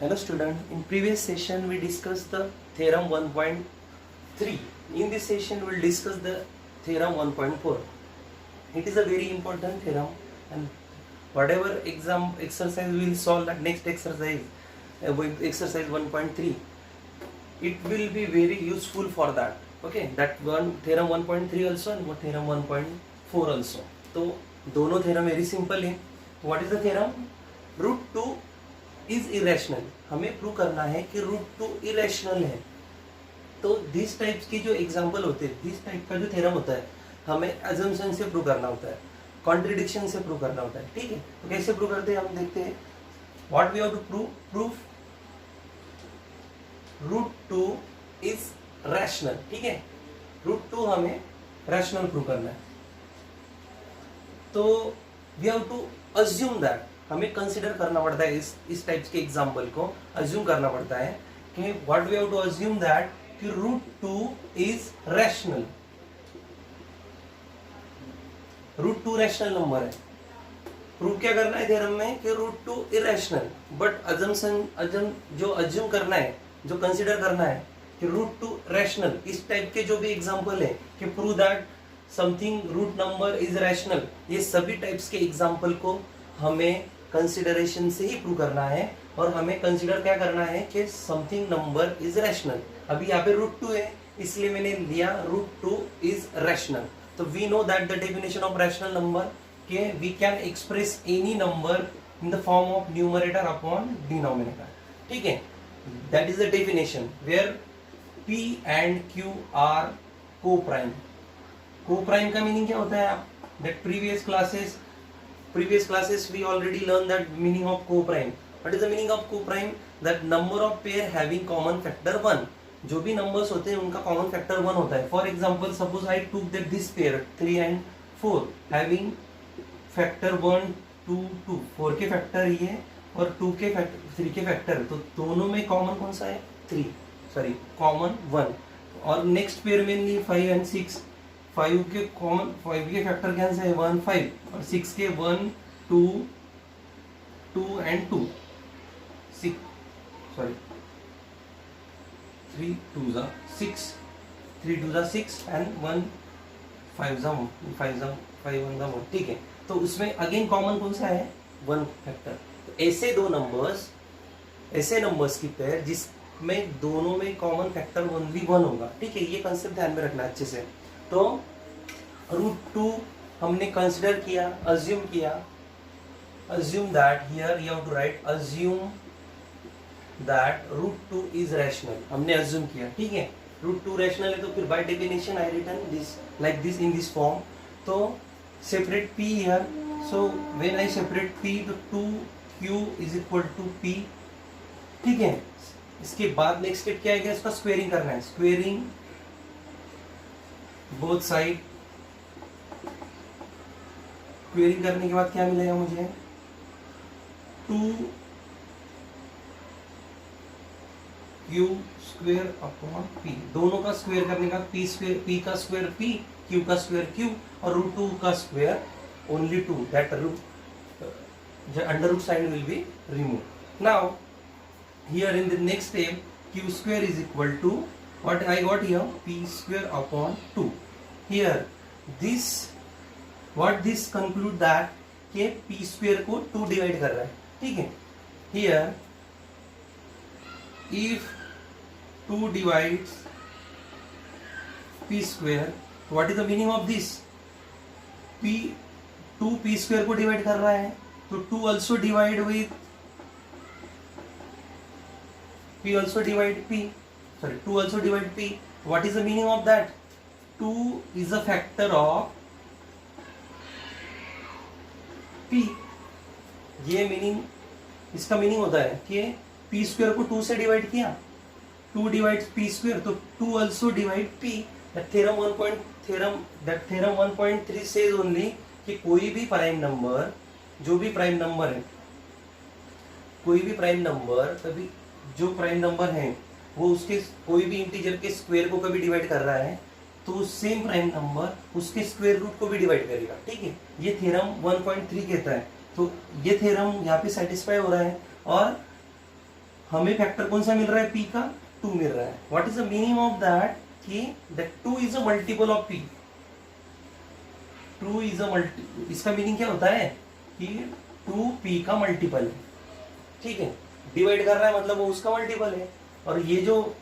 Hello student, in previous session we discussed the theorem 1.3. In this session we will discuss the theorem 1.4. It is a very important theorem and whatever exam exercise we will solve that next exercise, exercise 1.3, it will be very useful for that. Okay, that one theorem 1.3 also and theorem 1.4 also. तो दोनों theorem very simple है. What is the theorem? Root 2 is irrational. हमें prove करना है कि root 2 irrational है. तो this types की जो एग्जांपल होते हैं, दिस टाइप का जो थ्योरम होता है, हमें अजम्पशन से प्रूव करना होता है, कॉन्ट्रडिक्शन से प्रूव करना होता है. ठीक है, तो कैसे प्रूव करते हैं हम देखते हैं. What we have to prove root 2 is rational. ठीक है, रूट 2 हमें रैशनल प्रूव करना है. तो we have to assume that, हमें कंसिडर करना पड़ता है इस टाइप्स के एग्जाम्पल को अज्यूम करना पड़ता है कि what we have to assume that कि root 2 is rational. Root 2 rational number है. प्रूव क्या करना है थ्योरम में कि रूट 2 इरेशनल. बट अज्यूम करना है, जो कंसिडर करना है कि रूट 2 रैशनल. इस टाइप के जो भी एग्जाम्पल है कि prove that something root number is rational, ये सभी टाइप्स के एग्जाम्पल को हमें कंसिडरेशन से ही प्रूव करना है. और हमें कंसिडर क्या करना है कि समथिंग नंबर इज रैशनल. अभी यहाँ पे रूट 2 है इसलिए मैंने लिया रूट 2 इज रैशनल. तो we know that the definition of rational number के we can express any number in the form of numerator upon denominator. ठीक है, that is the definition where P and Q are coprime. Coprime का meaning क्या होता है? आप that previous classes we already learned that meaning of co-prime. What is the meaning of co-prime? That number of pair having common factor 1. जो भी numbers होते हैं उनका common factor 1 होता है. For example, suppose I took that this pair 3 and 4 having factor 1 2 2. 4 के factor ये और 2 के factor 3 के factor, तो दोनों में common कौन सा है? 3, common 1. और next pair में 5 and 6, 5 के कॉमन 5 के फैक्टर क्या है? 1 5 और 6 के 1 2 2 एंड 2 6 3 2 जा 6 3 2 जा 6 एंड 1 5 जा 5 1 जा 1. ठीक है, तो उसमें अगेन कॉमन कौन सा है? 1 फैक्टर. तो ऐसे नंबर्स की पेयर जिसमें दोनों में कॉमन फैक्टर ओनली 1 होगा. ठीक है, ये कंसेप्ट ध्यान में रखना अच्छे से. तो रूट 2 हमने कंसिडर किया, अज्यूम किया. Assume that here you have to write assume that root 2 is rational. हमने अज्यूम किया. ठीक है, रूट 2 रैशनल है तो फिर by definition I written this like this in this form. तो separate p here. So when I separate p तो 2q is equal to p. ठीक है, इसके बाद नेक्स्ट स्टेप क्या है? इसका स्क्वेयरिंग करना है. Squaring both side. क्वेरी करने के बाद क्या मिलेगा मुझे? 2q square upon p. दोनों का स्क्वेयर करने का p स्क्वेयर, p का स्क्वेयर p, q का स्क्वेयर q और रूट 2 का square only 2. That root under root sign will be remove. Now here in the next step q square is equal to what I got here? p square upon 2. Here this conclude that के p square को 2 divide कर रहा है. ठीक है, here if 2 divides p square, what is the meaning of this? 2 p square को divide कर रहा है तो 2 also divide with p also divide p. 2 also divide p. What is the meaning of that? 2 is a factor of p. ये meaning, इसका meaning होता है कि p स्क्वायर को 2 से डिवाइड किया, 2 डिवाइड्स p स्क्वायर, तो 2 also divide p. That theorem 1.3 says only कि कोई भी प्राइम नंबर, जो भी प्राइम नंबर है, कोई भी प्राइम नंबर, तभी जो प्राइम नंबर है वो उसके कोई भी इंटीजर के स्क्वायर को कभी डिवाइड कर रहा है तो सेम प्राइम नंबर उसके स्क्वायर रूट को भी डिवाइड करेगा. ठीक है, ये थ्योरम 1.3 कहता है. तो ये थ्योरम यहाँ पे सेटिस्फाई हो रहा है और हमें फैक्टर कौन सा मिल रहा है, p का 2 मिल रहा है. What is the meaning of that कि that 2 is a multiple of p. 2 is a multi, इसका मीनिंग क्या होता है कि 2p का मल्टीपल है. ठीक है, डिवाइड कर रहा है मतलब वो उसका मल्टीपल है. और ये जो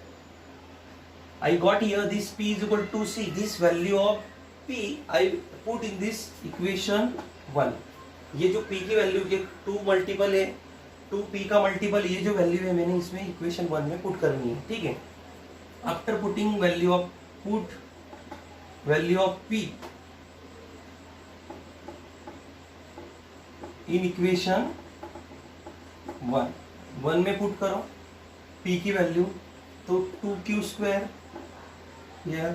I got here this p is equal to c, this value of p I put in this equation 1. ये जो p की वैल्यू के 2 मल्टीपल है, 2p का मल्टीपल, ये जो वैल्यू है मैंने इसमें इक्वेशन 1 में पुट करनी है. ठीक है, after putting value of p in equation 1 में पुट करो p की वैल्यू, तो 2q square here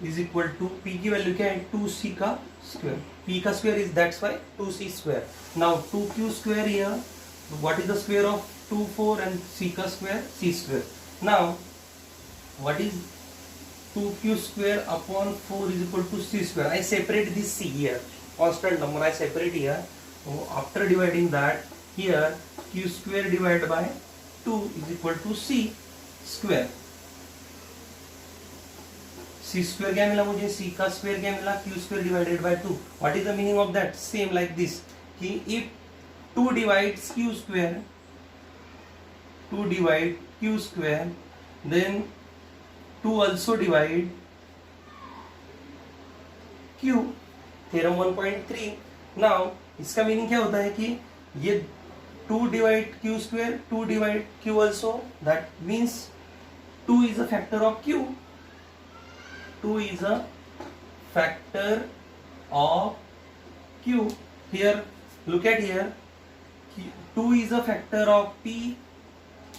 is equal to p की वैल्यू क्या है, 2c का स्क्वायर. p का square is that's why 2c square. Now 2q square here, what is the square of 2 4 and c का square c square. Now what is 2q square upon 4 is equal to c square. I separate this c here, constant number I separate here. So after dividing that, here q square divided by 2 is equal to c square. c square क्या मिला मुझे, c का square क्या मिला, q square divided by 2. What is the meaning of that, same like this कि if 2 divides q square, 2 divide q square, then 2 also divide q. Theorem 1.3. Now इसका meaning क्या होता है कि ये 2 divide q square, 2 divide q also, that means 2 is a factor of q. 2 is a factor of q. Here, look at here. 2 is a factor of p.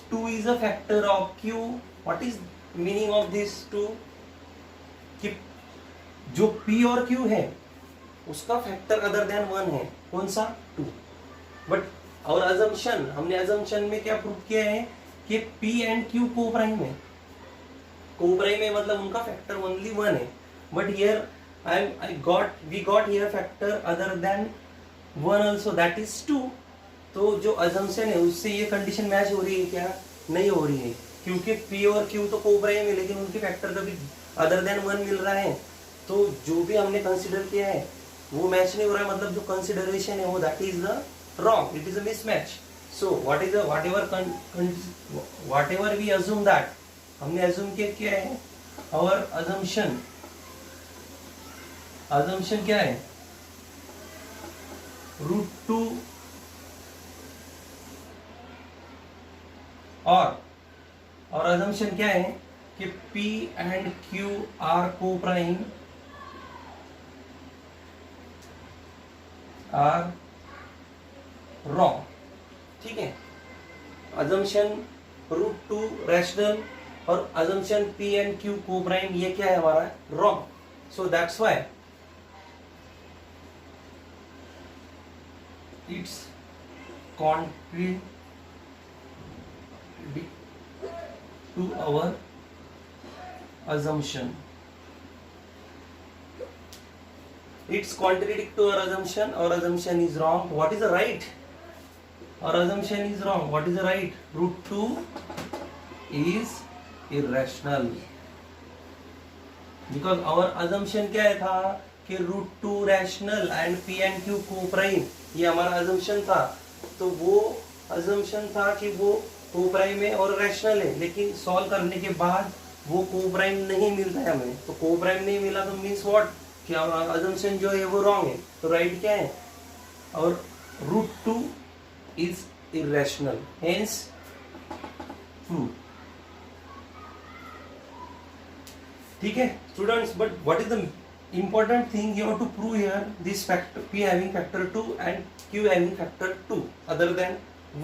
2 is a factor of q. What is meaning of this 2? कि जो p और q है उसका factor other than 1 है, कौन सा, 2. But और assumption, हमने अजम्पशन में क्या प्रूव किया है कि p एंड q को प्राइम है. कोप्राइम में मतलब उनका फैक्टर ओनली 1 है. But here we got here factor other than 1 also, that is 2. तो जो अजम्पशन है उससे ये कंडीशन मैच हो रही है क्या, नहीं हो रही है, क्योंकि p और q तो कोप्राइम है लेकिन उनके फैक्टर कभी अदर देन 1 मिल रहा है. तो जो भी हमने कंसीडर किया है वो मैच नहीं हो रहा है, मतलब जो कंसिडरेशन है वो that is the wrong, it is a mismatch. So whatever we assume that, हमने अज्यूम क्या है, और अजम्पशन क्या है, √2 और अजम्पशन क्या है कि p and q are coprime, are wrong. ठीक है, अजम्पशन √2 रैशनल और assumption p and q coprime ये क्या है हमारा, wrong. So that's why it's contradict to our assumption. It's contradict to our assumption. Our assumption is wrong. What is the right? Our assumption is wrong. What is the right? √2 is irrational. Because our assumption क्या है था कि √2 rational and p and q co-prime, ये हमारा assumption था. तो वो assumption था कि वो co-prime है और rational है, लेकिन solve करने के बाद वो co-prime नहीं मिल रहा है हमें. तो co-prime नहीं मिला तो means what, कि हमारा assumption जो है वो wrong है. तो right क्या है, और √2 is irrational, hence true. ठीक है students, but what is the important thing you have to prove here, this factor p having factor 2 and q having factor 2 other than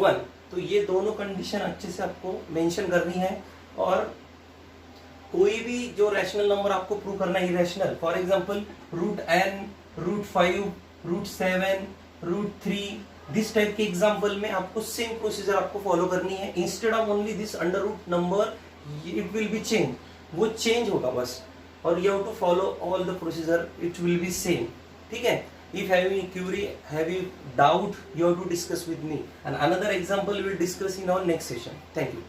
1. तो ये दोनों कंडीशन अच्छे से आपको मेंशन करनी है. और कोई भी जो रैशनल नंबर आपको प्रूव करना है irrational, for example √n, √5, √7, √3, this type के एग्जांपल में आपको सेम प्रोसीजर आपको फॉलो करनी है. Instead of only this under root number it will be change, वो चेंज होगा बस, और you have to follow all the procedure, it will be same. ठीक है, If have any query, have you doubt, you have to discuss with me. And another example we will discuss in our next session. Thank you.